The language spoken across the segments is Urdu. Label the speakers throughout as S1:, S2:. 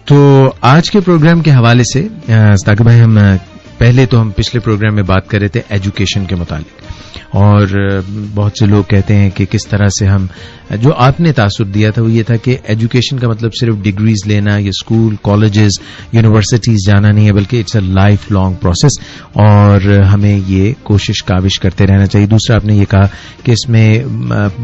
S1: تو آج کے پروگرام کے حوالے سے ثاقب بھائی، ہم پچھلے پروگرام میں بات کر رہے تھے ایجوکیشن کے متعلق، اور بہت سے لوگ کہتے ہیں کہ کس طرح سے ہم، جو آپ نے تاثر دیا تھا وہ یہ تھا کہ ایجوکیشن کا مطلب صرف ڈگریز لینا یا اسکول، کالجز، یونیورسٹیز جانا نہیں ہے، بلکہ it's a life long process, اور ہمیں یہ کوشش کاوش کرتے رہنا چاہیے. دوسرا آپ نے یہ کہا کہ اس میں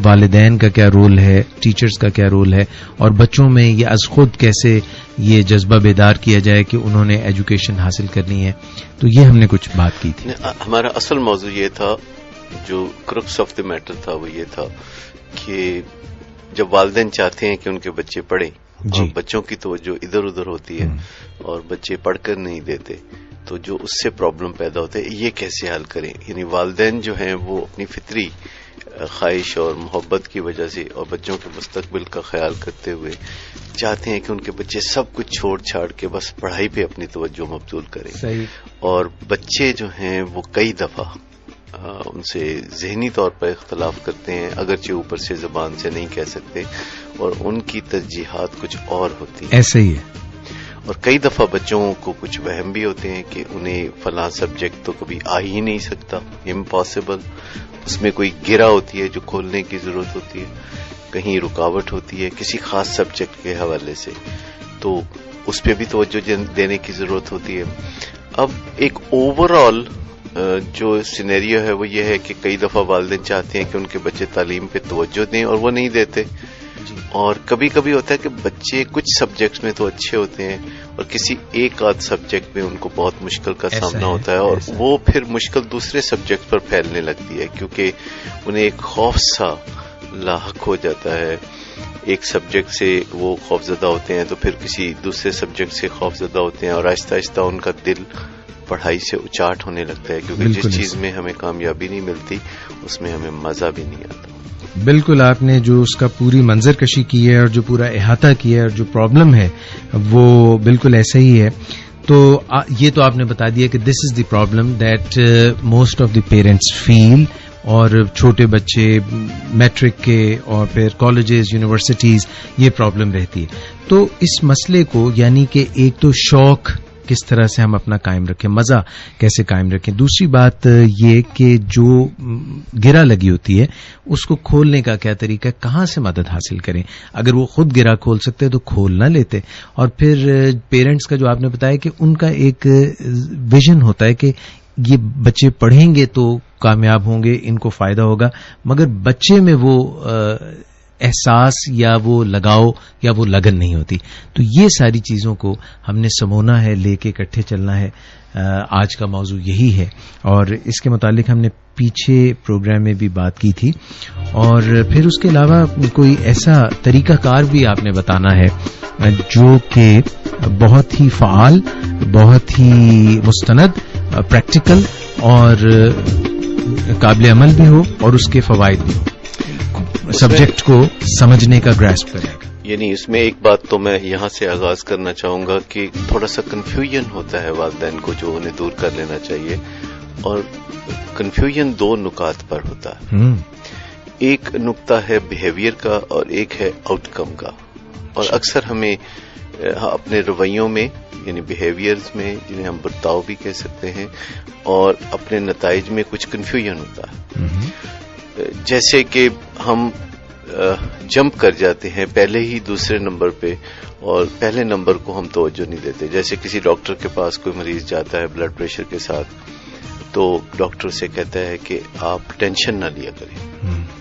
S1: والدین کا کیا رول ہے، ٹیچرز کا کیا رول ہے، اور بچوں میں یہ از خود کیسے یہ جذبہ بیدار کیا جائے کہ انہوں نے ایجوکیشن حاصل کرنی ہے. تو یہ ہم نے کچھ بات کی تھی.
S2: ہمارا اصل موضوع یہ تھا، جو کرکس آف دی میٹر تھا وہ یہ تھا کہ جب والدین چاہتے ہیں کہ ان کے بچے پڑھیں اور بچوں کی توجہ ادھر ادھر ہوتی ہے اور بچے پڑھ کر نہیں دیتے، تو جو اس سے پرابلم پیدا ہوتے ہیں یہ کیسے حل کریں. یعنی والدین جو ہیں وہ اپنی فطری خواہش اور محبت کی وجہ سے اور بچوں کے مستقبل کا خیال کرتے ہوئے چاہتے ہیں کہ ان کے بچے سب کچھ چھوڑ چھاڑ کے بس پڑھائی پہ اپنی توجہ مبذول کریں. اور بچے جو ہیں وہ کئی دفعہ ان سے ذہنی طور پر اختلاف کرتے ہیں، اگرچہ اوپر سے زبان سے نہیں کہہ سکتے، اور ان کی ترجیحات کچھ اور ہوتی ہیں.
S1: ایسے ہی ہے.
S2: اور کئی دفعہ بچوں کو کچھ وہم بھی ہوتے ہیں کہ انہیں فلاں سبجیکٹ تو کبھی آ ہی نہیں سکتا، امپاسبل. اس میں کوئی گرہ ہوتی ہے جو کھولنے کی ضرورت ہوتی ہے، کہیں رکاوٹ ہوتی ہے کسی خاص سبجیکٹ کے حوالے سے، تو اس پہ بھی توجہ دینے کی ضرورت ہوتی ہے. اب ایک اوور آل جو سینیریو ہے وہ یہ ہے کہ کئی دفعہ والدین چاہتے ہیں کہ ان کے بچے تعلیم پہ توجہ دیں اور وہ نہیں دیتے. اور کبھی کبھی ہوتا ہے کہ بچے کچھ سبجیکٹس میں تو اچھے ہوتے ہیں اور کسی ایک آدھ سبجیکٹ میں ان کو بہت مشکل کا سامنا ہوتا ہے، اور وہ پھر مشکل دوسرے سبجیکٹ پر پھیلنے لگتی ہے، کیونکہ انہیں ایک خوف سا لاحق ہو جاتا ہے. ایک سبجیکٹ سے وہ خوف زدہ ہوتے ہیں تو پھر کسی دوسرے سبجیکٹ سے خوف زدہ ہوتے ہیں، اور آہستہ آہستہ ان کا دل پڑھائی سے اچاٹ ہونے لگتا ہے، کیونکہ جس چیز میں ہمیں کامیابی نہیں ملتی اس میں ہمیں مزہ بھی نہیں آتا.
S1: بالکل، آپ نے جو اس کا پوری منظر کشی کی ہے اور جو پورا احاطہ کیا ہے اور جو پرابلم ہے وہ بالکل ایسا ہی ہے. تو یہ تو آپ نے بتا دیا کہ this is the problem that most of the parents feel, اور چھوٹے بچے میٹرک کے اور پھر کالجز، یونیورسٹیز، یہ پرابلم رہتی ہے. تو اس مسئلے کو، یعنی کہ ایک تو شوق کس طرح سے ہم اپنا قائم رکھیں، مزہ کیسے قائم رکھیں، دوسری بات یہ کہ جو گرہ لگی ہوتی ہے اس کو کھولنے کا کیا طریقہ ہے، کہاں سے مدد حاصل کریں. اگر وہ خود گرہ کھول سکتے تو کھول نہ لیتے. اور پھر پیرنٹس کا جو آپ نے بتایا کہ ان کا ایک ویژن ہوتا ہے کہ یہ بچے پڑھیں گے تو کامیاب ہوں گے، ان کو فائدہ ہوگا، مگر بچے میں وہ احساس یا وہ لگاؤ یا وہ لگن نہیں ہوتی. تو یہ ساری چیزوں کو ہم نے سمونا ہے، لے کے اکٹھے چلنا ہے. آج کا موضوع یہی ہے، اور اس کے متعلق ہم نے پیچھے پروگرام میں بھی بات کی تھی. اور پھر اس کے علاوہ کوئی ایسا طریقہ کار بھی آپ نے بتانا ہے جو کہ بہت ہی فعال، بہت ہی مستند، پریکٹیکل اور قابل عمل بھی ہو، اور اس کے فوائد بھی ہو، سبجیکٹ کو سمجھنے کا گراسپ کرے گا.
S2: یعنی اس میں ایک بات تو میں یہاں سے آغاز کرنا چاہوں گا کہ تھوڑا سا کنفیوژن ہوتا ہے والدین کو، جو انہیں دور کر لینا چاہیے. اور کنفیوژن دو نکات پر ہوتا ہے. ایک نقطہ ہے بیہیویئر کا اور ایک ہے آؤٹ کم کا. اور اکثر ہمیں اپنے رویوں میں، یعنی بیہیویئرز میں، جنہیں ہم برتاؤ بھی کہہ سکتے ہیں، اور اپنے نتائج میں کچھ کنفیوژن ہوتا ہے. جیسے کہ ہم جمپ کر جاتے ہیں پہلے ہی دوسرے نمبر پہ، اور پہلے نمبر کو ہم توجہ نہیں دیتے. جیسے کسی ڈاکٹر کے پاس کوئی مریض جاتا ہے بلڈ پریشر کے ساتھ، تو ڈاکٹر سے کہتا ہے کہ آپ ٹینشن نہ لیا کریں.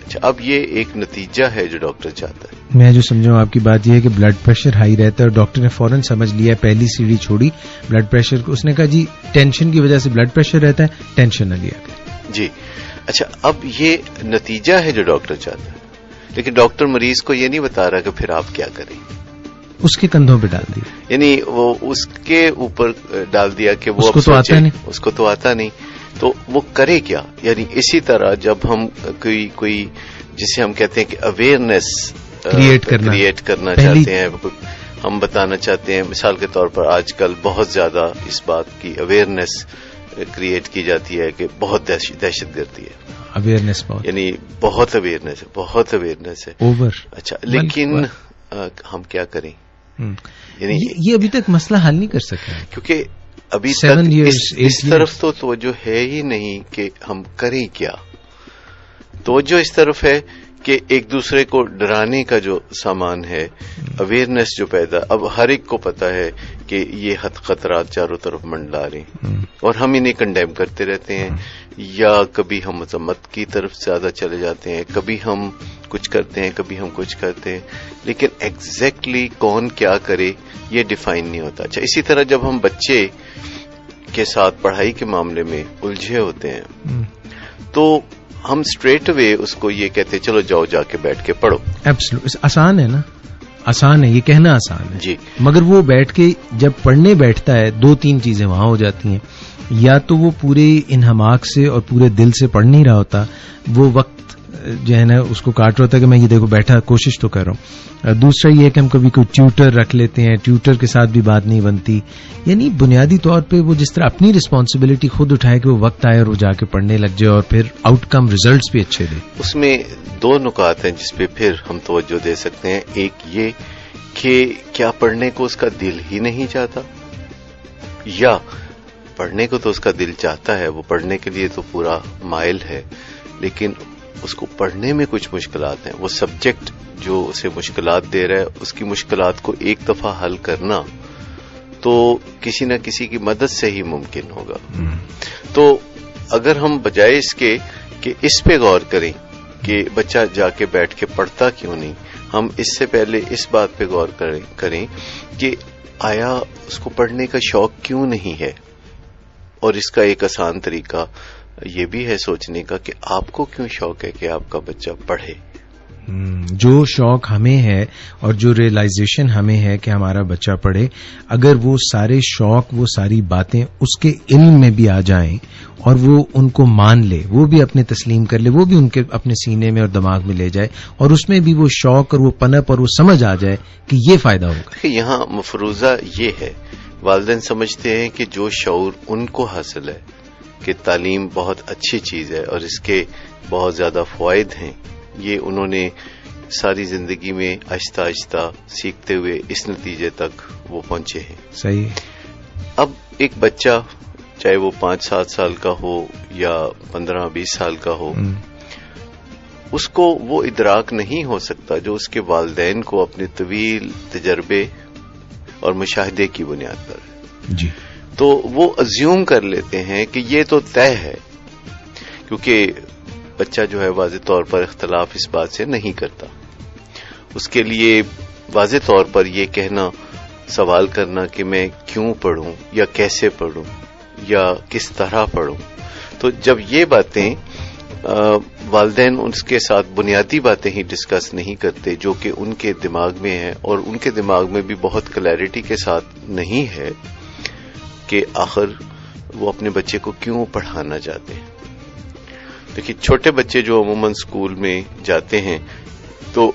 S2: اچھا، اب یہ ایک نتیجہ ہے جو ڈاکٹر چاہتا ہے.
S1: میں جو سمجھوں آپ کی بات یہ ہے کہ بلڈ پریشر ہائی رہتا ہے اور ڈاکٹر نے فوراً سمجھ لیا، پہلی سیڑھی چھوڑی بلڈ پریشر کو، اس نے کہا جی ٹینشن کی وجہ سے بلڈ پریشر رہتا ہے، ٹینشن نہ لیا کریں.
S2: جی اچھا، اب یہ نتیجہ ہے جو ڈاکٹر چاہتا ہے، لیکن ڈاکٹر مریض کو یہ نہیں بتا رہا کہ پھر آپ کیا کریں.
S1: اس کے کندھوں پہ ڈال دیا،
S2: یعنی وہ اس کے اوپر ڈال دیا کہ وہ
S1: اس کو تو آتا نہیں،
S2: اس کو تو آتا نہیں، تو وہ کرے کیا. یعنی اسی طرح جب ہم کوئی جسے ہم کہتے ہیں کہ اویئرنیس کریٹ کرنا چاہتے ہیں، ہم بتانا چاہتے ہیں، مثال کے طور پر آج کل بہت زیادہ اس بات کی اویئرنیس کریٹ کی جاتی ہے کہ بہت دہشت گردی ہے.
S1: اویئرنیس بہت،
S2: یعنی بہت اویئرنیس ہے، بہت اویئرنیس ہے،
S1: اوور.
S2: اچھا، لیکن ہم کیا کریں؟ یعنی
S1: یہ ابھی تک مسئلہ حل نہیں کر سکا،
S2: کیونکہ ابھی تک اس طرف تو توجہ ہے ہی نہیں کہ ہم کریں کیا. توجہ اس طرف ہے کہ ایک دوسرے کو ڈرانے کا جو سامان ہے، اویئرنیس جو پیدا، اب ہر ایک کو پتا ہے کہ یہ خطرات چاروں طرف منڈلا رہے ہیں اور ہم انہیں کنڈیم کرتے رہتے ہیں، یا کبھی ہم مذمت کی طرف زیادہ چلے جاتے ہیں، کبھی ہم کچھ کرتے ہیں، کبھی ہم کچھ کرتے ہیں، لیکن ایگزیکٹلی کون کیا کرے یہ ڈیفائن نہیں ہوتا. اچھا، اسی طرح جب ہم بچے کے ساتھ پڑھائی کے معاملے میں الجھے ہوتے ہیں تو ہم اسٹریٹ اوے اس کو یہ کہتے ہیں چلو جاؤ جا کے بیٹھ کے پڑھو.
S1: آسان ہے نا، آسان ہے، یہ کہنا آسان ہے
S2: جی،
S1: مگر وہ بیٹھ کے جب پڑھنے بیٹھتا ہے 2-3 چیزیں وہاں ہو جاتی ہیں. یا تو وہ پورے انہماک سے اور پورے دل سے پڑھ نہیں رہا ہوتا، وہ وقت جو ہے نا اس کو کاٹ رہا ہوتا ہے کہ میں یہ دیکھو بیٹھا کوشش تو کر رہا ہوں. دوسرا یہ ہے کہ ہم کبھی کوئی ٹیوٹر رکھ لیتے ہیں، ٹیوٹر کے ساتھ بھی بات نہیں بنتی. یعنی بنیادی طور پہ وہ جس طرح اپنی رسپانسبلٹی خود اٹھائے کہ وہ وقت آئے اور وہ جا کے پڑھنے لگ جائے اور پھر آؤٹ کم ریزلٹس بھی اچھے دے.
S2: اس میں 2 نکات ہیں جس پہ پھر ہم توجہ دے سکتے ہیں. ایک یہ کہ کیا پڑھنے کو اس کا دل ہی نہیں چاہتا، یا پڑھنے کو تو اس کا دل چاہتا ہے، وہ پڑھنے کے لیے تو پورا مائل ہے، لیکن اس کو پڑھنے میں کچھ مشکلات ہیں. وہ سبجیکٹ جو اسے مشکلات دے رہا ہے، اس کی مشکلات کو ایک دفعہ حل کرنا تو کسی نہ کسی کی مدد سے ہی ممکن ہوگا. تو اگر ہم بجائے اس کے کہ اس پہ غور کریں کہ بچہ جا کے بیٹھ کے پڑھتا کیوں نہیں، ہم اس سے پہلے اس بات پہ غور کریں کہ آیا اس کو پڑھنے کا شوق کیوں نہیں ہے. اور اس کا ایک آسان طریقہ یہ بھی ہے سوچنے کا کہ آپ کو کیوں شوق ہے کہ آپ کا بچہ پڑھے.
S1: جو شوق ہمیں ہے اور جو ریئلائزیشن ہمیں ہے کہ ہمارا بچہ پڑھے، اگر وہ سارے شوق، وہ ساری باتیں اس کے علم میں بھی آ جائیں اور وہ ان کو مان لے، وہ بھی اپنے تسلیم کر لے، وہ بھی ان کے اپنے سینے میں اور دماغ میں لے جائے اور اس میں بھی وہ شوق اور وہ پنپ اور وہ سمجھ آ جائے کہ یہ فائدہ ہوگا.
S2: یہاں مفروضہ یہ ہے، والدین سمجھتے ہیں کہ جو شعور ان کو حاصل ہے کہ تعلیم بہت اچھی چیز ہے اور اس کے بہت زیادہ فوائد ہیں، یہ انہوں نے ساری زندگی میں آہستہ آہستہ سیکھتے ہوئے اس نتیجے تک وہ پہنچے ہیں.
S1: صحیح.
S2: اب ایک بچہ چاہے وہ 5-7 سال کا ہو یا 15-20 سال کا ہو، اس کو وہ ادراک نہیں ہو سکتا جو اس کے والدین کو اپنے طویل تجربے اور مشاہدے کی بنیاد پر
S1: جی.
S2: تو وہ ازیوم کر لیتے ہیں کہ یہ تو طے ہے، کیونکہ بچہ جو ہے واضح طور پر اختلاف اس بات سے نہیں کرتا. اس کے لیے واضح طور پر یہ کہنا، سوال کرنا کہ میں کیوں پڑھوں یا کیسے پڑھوں یا کس طرح پڑھوں، تو جب یہ باتیں والدین اس کے ساتھ بنیادی باتیں ہی ڈسکس نہیں کرتے جو کہ ان کے دماغ میں ہیں، اور ان کے دماغ میں بھی بہت کلیئرٹی کے ساتھ نہیں ہے کہ آخر وہ اپنے بچے کو کیوں پڑھانا چاہتے ہیں. دیکھیے، چھوٹے بچے جو عموماً اسکول میں جاتے ہیں، تو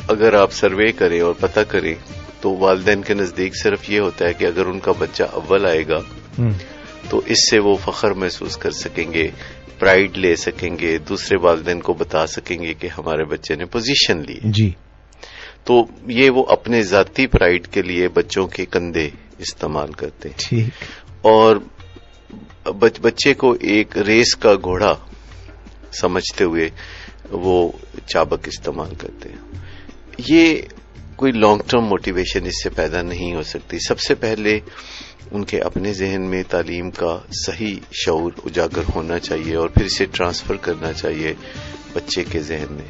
S2: اگر آپ سروے کریں اور پتہ کریں تو والدین کے نزدیک صرف یہ ہوتا ہے کہ اگر ان کا بچہ اول آئے گا تو اس سے وہ فخر محسوس کر سکیں گے، پرائیڈ لے سکیں گے، دوسرے والدین کو بتا سکیں گے کہ ہمارے بچے نے پوزیشن لی
S1: جی.
S2: تو یہ وہ اپنے ذاتی پرائیڈ کے لیے بچوں کے کندھے استعمال کرتے ہیں.
S1: ٹھیک. اور
S2: بچے کو ایک ریس کا گھوڑا سمجھتے ہوئے وہ چابک استعمال کرتے ہیں. یہ کوئی لانگ ٹرم موٹیویشن اس سے پیدا نہیں ہو سکتی. سب سے پہلے ان کے اپنے ذہن میں تعلیم کا صحیح شعور اجاگر ہونا چاہیے اور پھر اسے ٹرانسفر کرنا چاہیے بچے کے ذہن میں.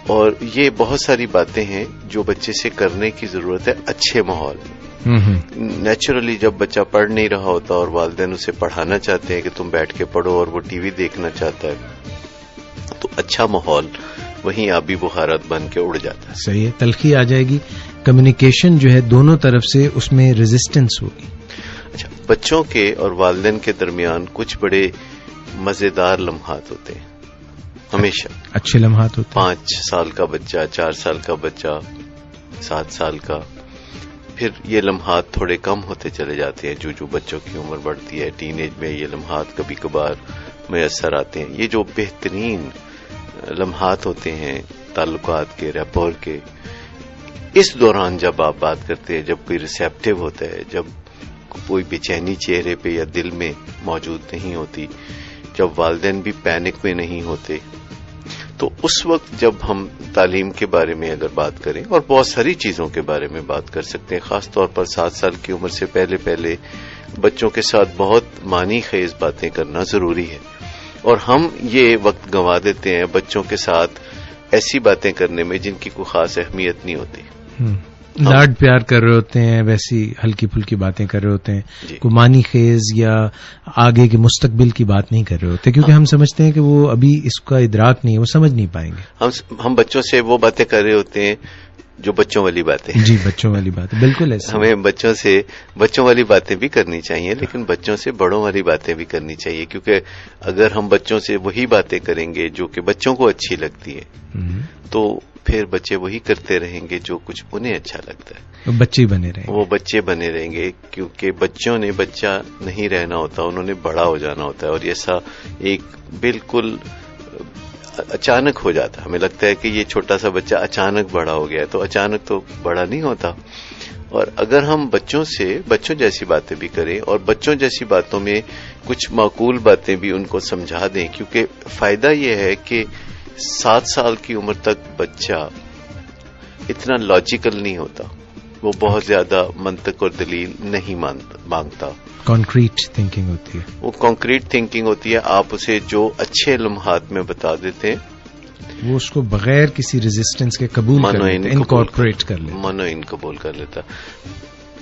S2: اور یہ بہت ساری باتیں ہیں جو بچے سے کرنے کی ضرورت ہے اچھے ماحول میں. نیچرلی جب بچہ پڑھ نہیں رہا ہوتا اور والدین اسے پڑھانا چاہتے ہیں کہ تم بیٹھ کے پڑھو اور وہ ٹی وی دیکھنا چاہتا ہے، تو اچھا ماحول وہیں آبی بخارات بن کے اڑ جاتا ہے.
S1: صحیح ہے. تلخی آ جائے گی، کمیونیکیشن جو ہے دونوں طرف سے اس میں ریزسٹنس ہوگی.
S2: اچھا، بچوں کے اور والدین کے درمیان کچھ بڑے مزیدار لمحات ہوتے ہیں، ہمیشہ
S1: اچھے لمحات ہوتے ہیں.
S2: 5 سال کا بچہ، 4 سال کا بچہ، 7 سال کا، پھر یہ لمحات تھوڑے کم ہوتے چلے جاتے ہیں جو بچوں کی عمر بڑھتی ہے. ٹین ایج میں یہ لمحات کبھی کبھار میسر آتے ہیں. یہ جو بہترین لمحات ہوتے ہیں تعلقات کے، ریپور کے، اس دوران جب آپ بات کرتے ہیں، جب کوئی ریسیپٹیو ہوتا ہے، جب کوئی بے چینی چہرے پہ یا دل میں موجود نہیں ہوتی، جب والدین بھی پینک میں نہیں ہوتے، تو اس وقت جب ہم تعلیم کے بارے میں اگر بات کریں، اور بہت ساری چیزوں کے بارے میں بات کر سکتے ہیں، خاص طور پر 7 سال کی عمر سے پہلے بچوں کے ساتھ بہت معنی خیز باتیں کرنا ضروری ہے، اور ہم یہ وقت گنوا دیتے ہیں بچوں کے ساتھ ایسی باتیں کرنے میں جن کی کوئی خاص اہمیت نہیں ہوتی.
S1: لاڈ پیار کر رہے ہوتے ہیں، ویسی ہلکی پھلکی باتیں کر رہے ہوتے ہیں، کوئی معنی خیز یا آگے کے مستقبل کی بات نہیں کر رہے ہوتے، کیونکہ ہم سمجھتے ہیں کہ وہ ابھی اس کا ادراک نہیں ہے، وہ سمجھ نہیں پائیں گے.
S2: ہم بچوں سے وہ باتیں کر رہے ہوتے ہیں جو بچوں والی باتیں.
S1: جی، بچوں والی باتیں، بالکل ایسا.
S2: ہمیں بچوں والی باتیں بھی کرنی چاہیے، لیکن بچوں سے بڑوں والی باتیں بھی کرنی چاہیے، کیونکہ اگر ہم بچوں سے وہی باتیں کریں گے جو کہ بچوں کو اچھی لگتی ہے، تو پھر بچے وہی کرتے رہیں گے جو کچھ انہیں اچھا لگتا ہے. وہ بچے بنے رہیں گے، کیونکہ بچوں نے بچہ نہیں رہنا ہوتا، انہوں نے بڑا ہو جانا ہوتا ہے، اور ایسا ایک بالکل اچانک ہو جاتا. ہمیں لگتا ہے کہ یہ چھوٹا سا بچہ اچانک بڑا ہو گیا، تو اچانک تو بڑا نہیں ہوتا. اور اگر ہم بچوں جیسی باتیں بھی کریں، اور بچوں جیسی باتوں میں کچھ معقول باتیں بھی ان کو سمجھا دیں، کیونکہ فائدہ یہ ہے کہ 7 سال کی عمر تک بچہ اتنا لاجیکل نہیں ہوتا، وہ بہت زیادہ منطق اور دلیل نہیں مانگتا.
S1: کانکریٹ تھنکنگ ہوتی ہے،
S2: وہ کانکریٹ تھنکنگ ہوتی ہے. آپ اسے جو اچھے لمحات میں بتا دیتے ہیں،
S1: وہ اس کو بغیر کسی ریزسٹنس کے قبول انکارپوریٹ کر لیتا،
S2: منوئن قبول کر لیتا.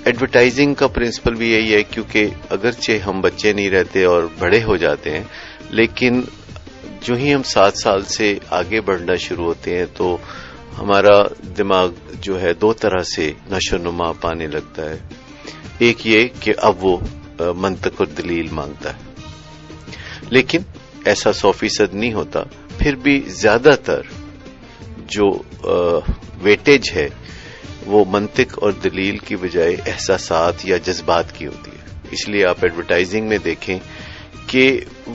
S2: ایڈورٹائزنگ کا پرنسپل بھی یہی ہے، کیونکہ اگرچہ ہم بچے نہیں رہتے اور بڑے ہو جاتے ہیں، لیکن جو ہی ہم 7 سال سے آگے بڑھنا شروع ہوتے ہیں تو ہمارا دماغ جو ہے 2 طرح سے نشو و نما پانے لگتا ہے. ایک یہ کہ اب وہ منطق اور دلیل مانگتا ہے، لیکن ایسا 100% نہیں ہوتا. پھر بھی زیادہ تر جو ویٹیج ہے وہ منطق اور دلیل کی بجائے احساسات یا جذبات کی ہوتی ہے. اس لیے آپ ایڈورٹائزنگ میں دیکھیں کہ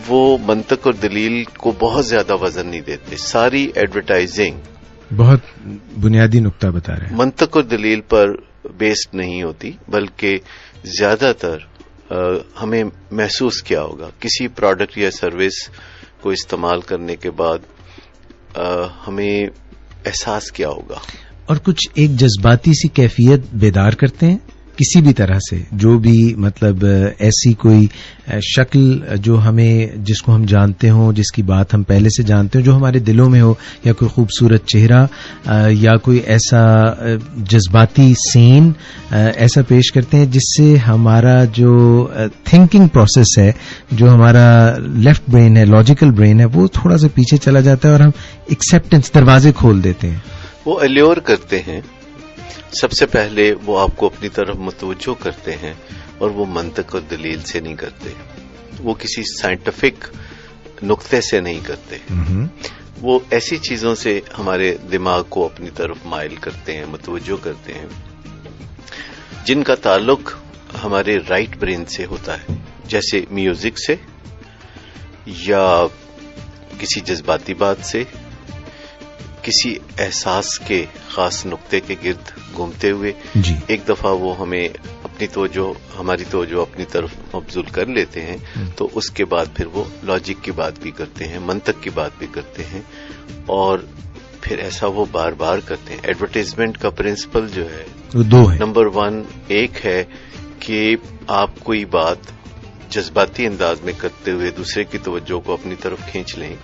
S2: وہ منطق اور دلیل کو بہت زیادہ وزن نہیں دیتے. ساری ایڈورٹائزنگ
S1: بہت بنیادی نقطہ بتا رہے ہیں،
S2: منطق اور دلیل پر بیسڈ نہیں ہوتی، بلکہ زیادہ تر ہمیں محسوس کیا ہوگا کسی پروڈکٹ یا سروس کو استعمال کرنے کے بعد ہمیں احساس کیا ہوگا، اور
S1: کچھ ایک جذباتی سی کیفیت بیدار کرتے ہیں کسی بھی طرح سے، جو بھی مطلب ایسی کوئی شکل جو جس کو ہم جانتے ہوں، جس کی بات ہم پہلے سے جانتے ہوں، جو ہمارے دلوں میں ہو، یا کوئی خوبصورت چہرہ یا کوئی ایسا جذباتی سین ایسا پیش کرتے ہیں جس سے ہمارا جو تھنکنگ پروسیس ہے، جو ہمارا لیفٹ برین ہے، لاجیکل برین ہے، وہ تھوڑا سا پیچھے چلا جاتا ہے اور ہم ایکسیپٹنس دروازے کھول دیتے ہیں.
S2: وہ الیور کرتے ہیں. سب سے پہلے وہ آپ کو اپنی طرف متوجہ کرتے ہیں، اور وہ منطق اور دلیل سے نہیں کرتے، وہ کسی سائنٹیفک نقطے سے نہیں کرتے. وہ ایسی چیزوں سے ہمارے دماغ کو اپنی طرف مائل کرتے ہیں، متوجہ کرتے ہیں، جن کا تعلق ہمارے رائٹ برین سے ہوتا ہے، جیسے میوزک سے یا کسی جذباتی بات سے، کسی احساس کے خاص نقطے کے گرد گھومتے ہوئے.
S1: جی.
S2: ایک دفعہ وہ ہمیں ہماری توجہ اپنی طرف مبذول کر لیتے ہیں، تو اس کے بعد پھر وہ لاجک کی بات بھی کرتے ہیں، منطق کی بات بھی کرتے ہیں، اور پھر ایسا وہ بار بار کرتے ہیں. ایڈورٹائزمنٹ کا پرنسپل جو ہے
S1: وہ 2 ہے.
S2: نمبر 1 ایک ہے کہ آپ کوئی بات جذباتی انداز میں کرتے ہوئے دوسرے کی توجہ کو اپنی طرف کھینچ لیں،